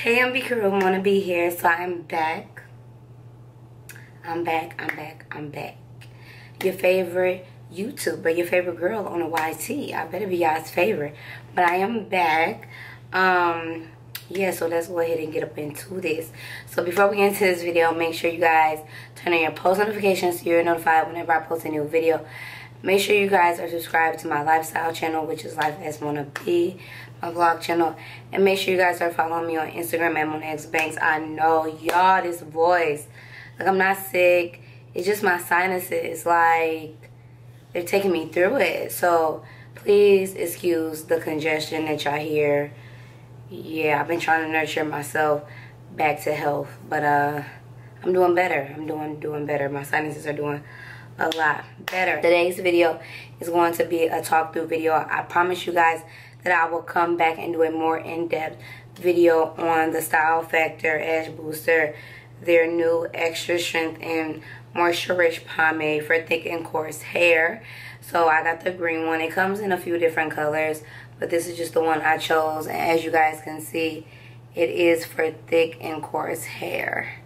Hey, MB crew, wanna be here, so I'm back. I'm back. Your favorite YouTuber, your favorite girl on a YT. I better be y'all's favorite, but I am back. Yeah, so let's go ahead and get up into this. So before we get into this video, make sure you guys turn on your post notifications so you're notified whenever I post a new video. Make sure you guys are subscribed to my lifestyle channel, which is Life As Wanna Be, my vlog channel. And make sure you guys are following me on Instagram at Monax Banks. I know, y'all, this voice, like, I'm not sick. It's just my sinuses, like, they're taking me through it. So please excuse the congestion that y'all hear. Yeah, I've been trying to nurture myself back to health, but I'm doing better. I'm doing better. My sinuses are doing a lot better. Today's video is going to be a talk through video. I promise you guys that I will come back and do a more in-depth video on the Style Factor Edge Booster, their new extra strength and moisture rich pomade for thick and coarse hair. So I got the green one. It comes in a few different colors, but this is just the one I chose, and as you guys can see, it is for thick and coarse hair.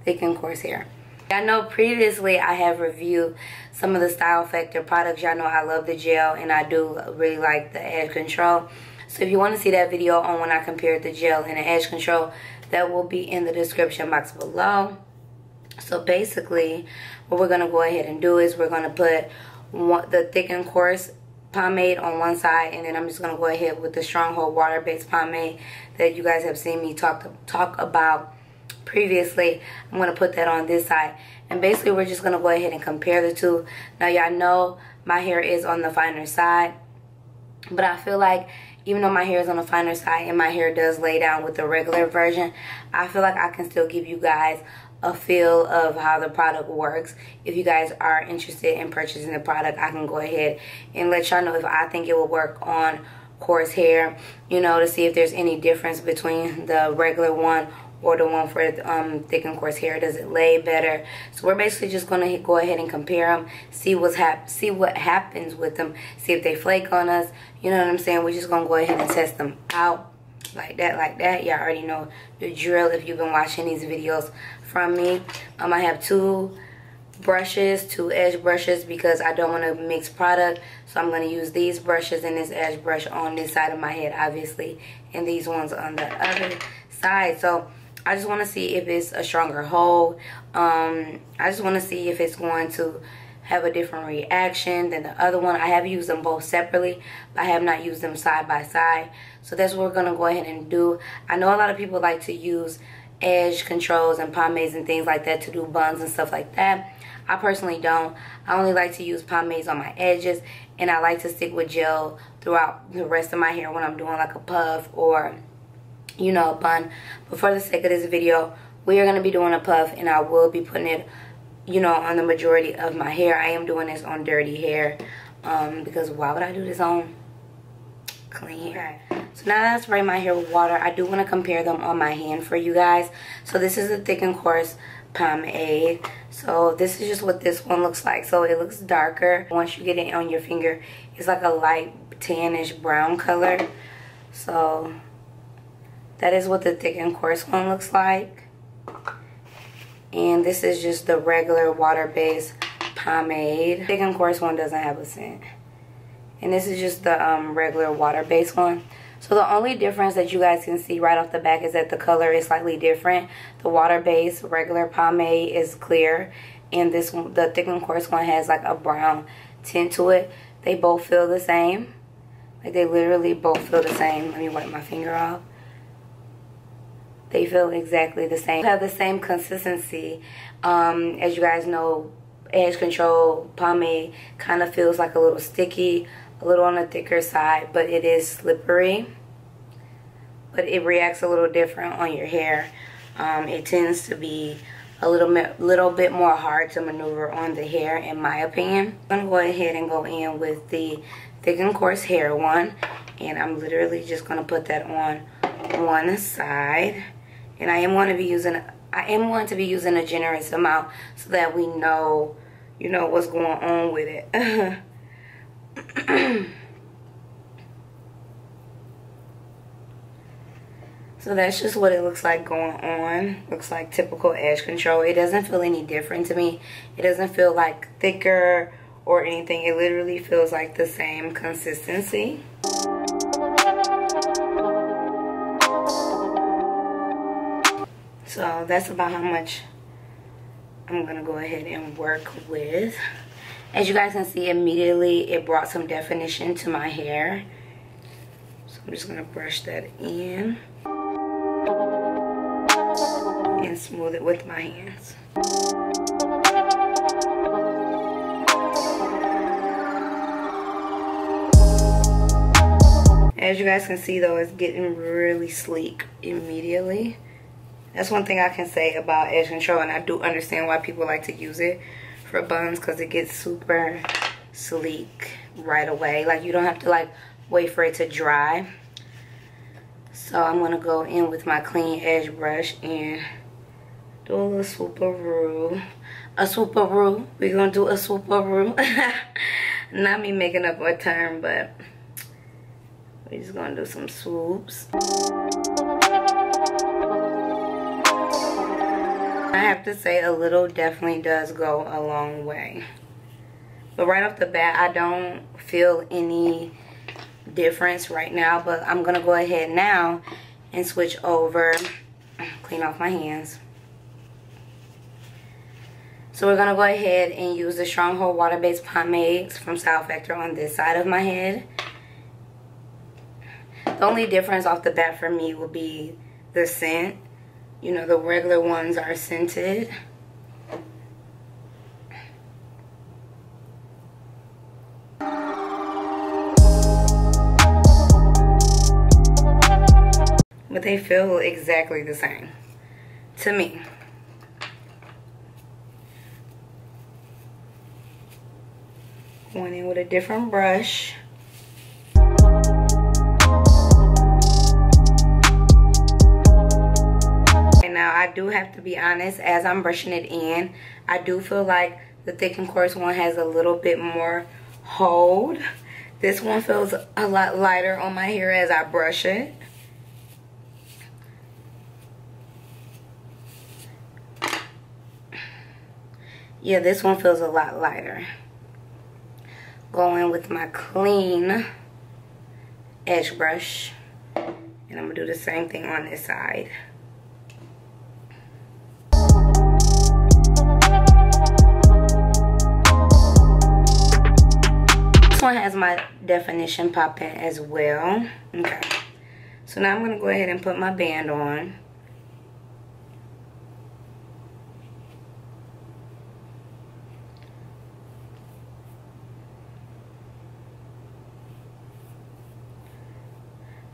Thick and coarse hair. I know previously I have reviewed some of the Style Factor products. Y'all know I love the gel and I do really like the edge control. So if you want to see that video on when I compared the gel and the edge control, that will be in the description box below. So basically what we're going to go ahead and do is we're going to put the thick and coarse pomade on one side, and then I'm just going to go ahead with the Stronghold water-based pomade that you guys have seen me talk about previously. I'm going to put that on this side, and basically we're just going to go ahead and compare the two. Now y'all know my hair is on the finer side, but I feel like even though my hair is on the finer side and my hair does lay down with the regular version, I feel like I can still give you guys a feel of how the product works. If you guys are interested in purchasing the product, I can go ahead and let y'all know if I think it will work on coarse hair, you know, to see if there's any difference between the regular one or the one for thick and coarse hair. Does it lay better? So we're basically just gonna go ahead and compare them, see what happens with them, see if they flake on us. You know what I'm saying? We're just gonna go ahead and test them out like that. Y'all already know the drill if you've been watching these videos from me. I have two edge brushes because I don't want to mix product. So I'm going to use these brushes and this edge brush on this side of my head, obviously, and these ones on the other side. So I just want to see if it's a stronger hold. I just want to see if it's going to have a different reaction than the other one. I have used them both separately, but I have not used them side by side. So that's what we're going to go ahead and do. I know a lot of people like to use edge controls and pomades and things like that to do buns and stuff like that. I personally don't. I only like to use pomades on my edges, and I like to stick with gel throughout the rest of my hair when I'm doing like a puff or, you know, a bun. But for the sake of this video, we are going to be doing a puff, and I will be putting it, you know, on the majority of my hair. I am doing this on dirty hair because why would I do this on clean hair? So now that I spray my hair with water, I do want to compare them on my hand for you guys. So this is a thick and coarse pomade. So this is just what this one looks like. So it looks darker. Once you get it on your finger, it's like a light tannish brown color. So that is what the thick and coarse one looks like. And this is just the regular water-based pomade. Thick and coarse one doesn't have a scent. And this is just the regular water-based one. So the only difference that you guys can see right off the back is that the color is slightly different. The water-based regular pomade is clear, and this one, the thick and coarse one, has like a brown tint to it. They both feel the same. Like, they literally both feel the same. Let me wipe my finger off. They feel exactly the same. They have the same consistency. As you guys know, edge control pomade kind of feels like a little sticky, a little on the thicker side, but it is slippery. But it reacts a little different on your hair. It tends to be a little bit more hard to maneuver on the hair, in my opinion. I'm gonna go ahead and go in with the thick and coarse hair one, and I'm literally just gonna put that on one side. And I am going to be using a generous amount so that we know, you know, what's going on with it. So that's just what it looks like going on. Looks like typical edge control. It doesn't feel any different to me. It doesn't feel like thicker or anything. It literally feels like the same consistency. So that's about how much I'm gonna go ahead and work with. As you guys can see, immediately it brought some definition to my hair. So I'm just gonna brush that in and smooth it with my hands. As you guys can see though, it's getting really sleek immediately. That's one thing I can say about edge control, and I do understand why people like to use it for buns, because it gets super sleek right away. Like, you don't have to like wait for it to dry. So I'm gonna go in with my clean edge brush and do a little swooparoo. A swooparoo. We're gonna do a swooparoo. Not me making up a term, but we're just gonna do some swoops. I have to say, a little definitely does go a long way. But right off the bat, I don't feel any difference right now. But I'm going to go ahead now and switch over. Clean off my hands. So we're going to go ahead and use the Stronghold water-based pomades from Style Factor on this side of my head. The only difference off the bat for me will be the scent. You know, the regular ones are scented. But they feel exactly the same to me. Going in with a different brush. Now, I do have to be honest, as I'm brushing it in, I do feel like the thick and coarse one has a little bit more hold. This one feels a lot lighter on my hair as I brush it. Yeah, this one feels a lot lighter. Going with my clean edge brush. And I'm going to do the same thing on this side. This one has my definition popping as well. Okay, so now I'm going to go ahead and put my band on.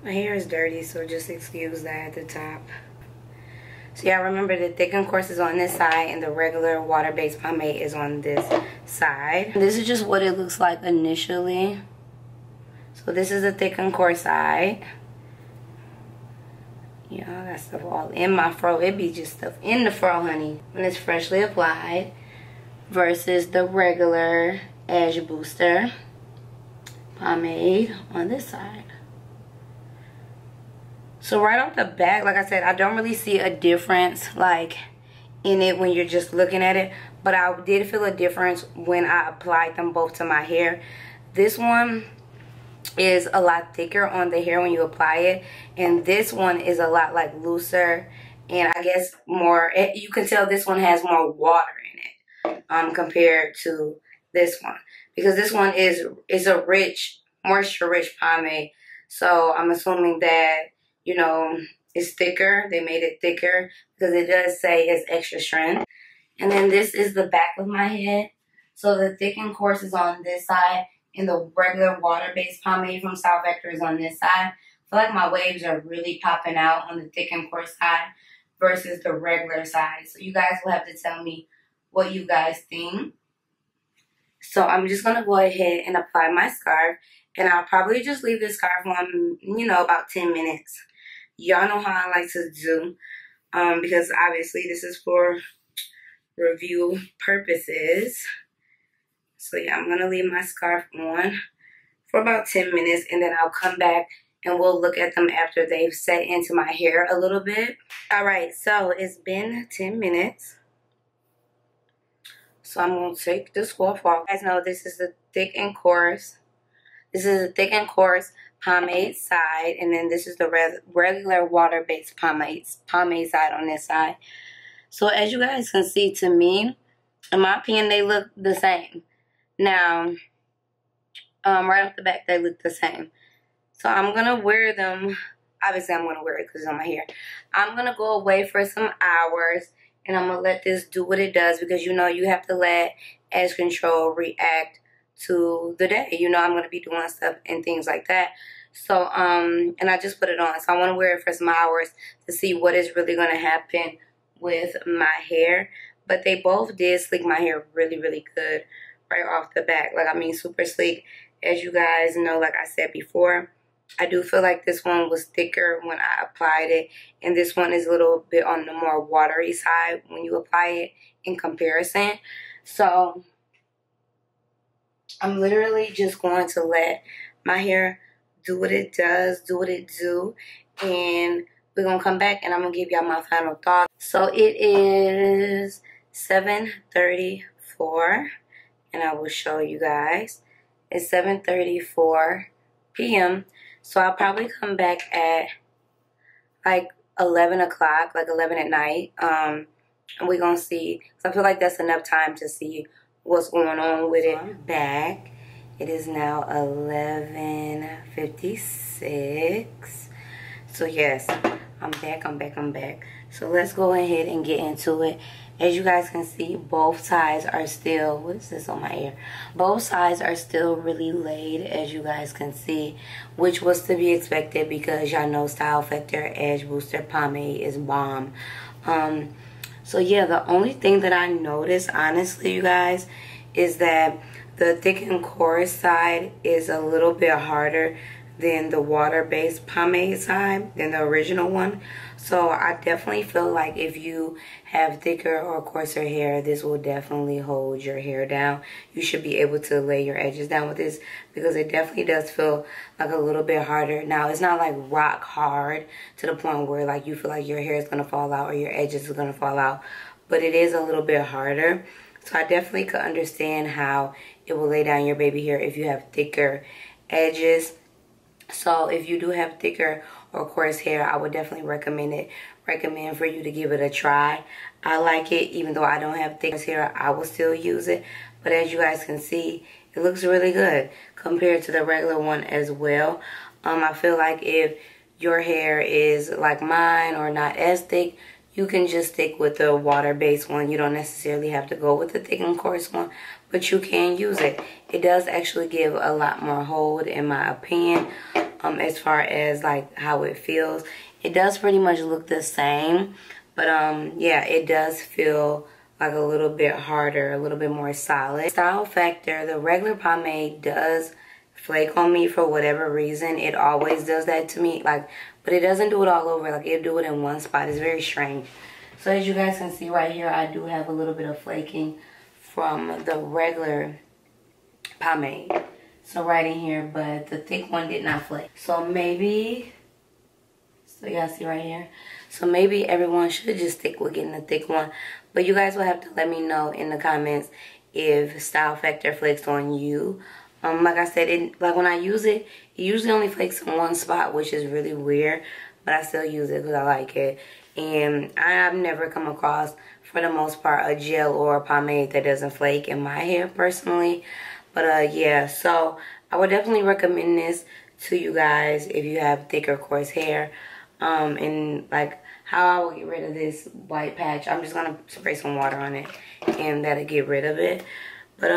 My hair is dirty, so just excuse that at the top. So yeah, remember the thick and coarse is on this side and the regular water-based pomade is on this side. This is just what it looks like initially. So this is the thick and coarse side. Yeah, that stuff all in my fro. It be just stuff in the fro, honey, when it's freshly applied. Versus the regular edge booster pomade on this side. So right off the bat, like I said, I don't really see a difference like in it when you're just looking at it. But I did feel a difference when I applied them both to my hair. This one is a lot thicker on the hair when you apply it. And this one is a lot like looser. And I guess more, you can tell this one has more water in it compared to this one. Because this one is a rich, moisture-rich pomade. So I'm assuming that, you know, it's thicker. They made it thicker because it does say it's extra strength. And then this is the back of my head. So the thick and coarse is on this side and the regular water-based pomade from Style Factor is on this side. I feel like my waves are really popping out on the thick and coarse side versus the regular side. So you guys will have to tell me what you guys think. So I'm just going to go ahead and apply my scarf. And I'll probably just leave this scarf on, you know, about 10 minutes. Y'all know how I like to do. Because obviously this is for review purposes. So yeah, I'm going to leave my scarf on for about 10 minutes. And then I'll come back and we'll look at them after they've set into my hair a little bit. Alright, so it's been 10 minutes. So I'm going to take the scarf off. You guys know this is the thick and coarse. This is the thick and coarse pomade side. And then this is the regular water-based pomade side on this side. So as you guys can see, to me, in my opinion, they look the same. Now, right off the back, they look the same. So I'm going to wear them. Obviously, I'm going to wear it because it's on my hair. I'm going to go away for some hours. And I'm going to let this do what it does. Because, you know, you have to let edge control react to the day. You know, I'm going to be doing stuff and things like that. So, and I just put it on. So I want to wear it for some hours to see what is really going to happen with my hair. But they both did sleek my hair really, really good right off the back. Like, I mean, super sleek. As you guys know, like I said before, I do feel like this one was thicker when I applied it. And this one is a little bit on the more watery side when you apply it in comparison. So I'm literally just going to let my hair do what it does, do what it do. And we're going to come back and I'm going to give y'all my final thoughts. So it is 7:34 and I will show you guys. It's 7:34 p.m. So I'll probably come back at like 11 o'clock, like 11 at night. And we're going to see. So I feel like that's enough time to see what's going on with it. I'm back. It is now 11:56. So yes, I'm back. So let's go ahead and get into it. As you guys can see, both sides are still, what is this on my ear? Both sides are still really laid, as you guys can see, which was to be expected because y'all know Style Factor Edge Booster Pomade is bomb. So yeah, the only thing that I noticed, honestly, you guys, is that the thick and coarse side is a little bit harder than the water-based pomade side, than the original one. So I definitely feel like if you have thicker or coarser hair, this will definitely hold your hair down. You should be able to lay your edges down with this because it definitely does feel like a little bit harder. Now, it's not like rock hard to the point where like you feel like your hair is going to fall out or your edges are going to fall out, but it is a little bit harder. So I definitely could understand how it will lay down your baby hair if you have thicker edges. So if you do have thicker or coarse hair, I would definitely recommend for you to give it a try. I like it. Even though I don't have thick hair, I will still use it. But as you guys can see, it looks really good compared to the regular one as well. I feel like if your hair is like mine or not as thick, you can just stick with the water-based one. You don't necessarily have to go with the thick and coarse one, but you can use it. It does actually give a lot more hold, in my opinion, as far as like how it feels. It does pretty much look the same, but yeah, it does feel like a little bit harder, a little bit more solid. Style Factor, the regular pomade does flake on me for whatever reason. It always does that to me, like, but it doesn't do it all over. Like, it'll do it in one spot. It's very strange. So as you guys can see right here, I do have a little bit of flaking from the regular pomade. So right in here, but the thick one did not flake. So maybe, so you guys see right here. So maybe everyone should just stick with getting the thick one. But you guys will have to let me know in the comments if Style Factor flakes on you. Like I said, like when I use it, it usually only flakes in one spot, which is really weird. But I still use it because I like it. And I've never come across, for the most part, a gel or a pomade that doesn't flake in my hair personally. But yeah, so I would definitely recommend this to you guys if you have thick or coarse hair. And like how I will get rid of this white patch, I'm just going to spray some water on it and that'll get rid of it. But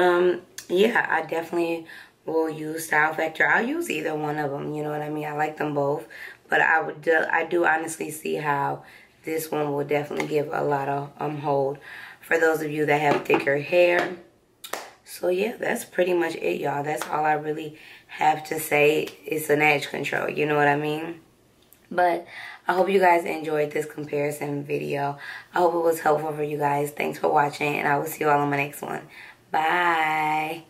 yeah, I definitely will use Style Factor. I'll use either one of them, you know what I mean? I like them both. But I do honestly see how this one will definitely give a lot of hold for those of you that have thicker hair. So yeah, that's pretty much it, y'all. That's all I really have to say. It's an edge control, you know what I mean? But I hope you guys enjoyed this comparison video. I hope it was helpful for you guys. Thanks for watching, and I will see you all on my next one. Bye.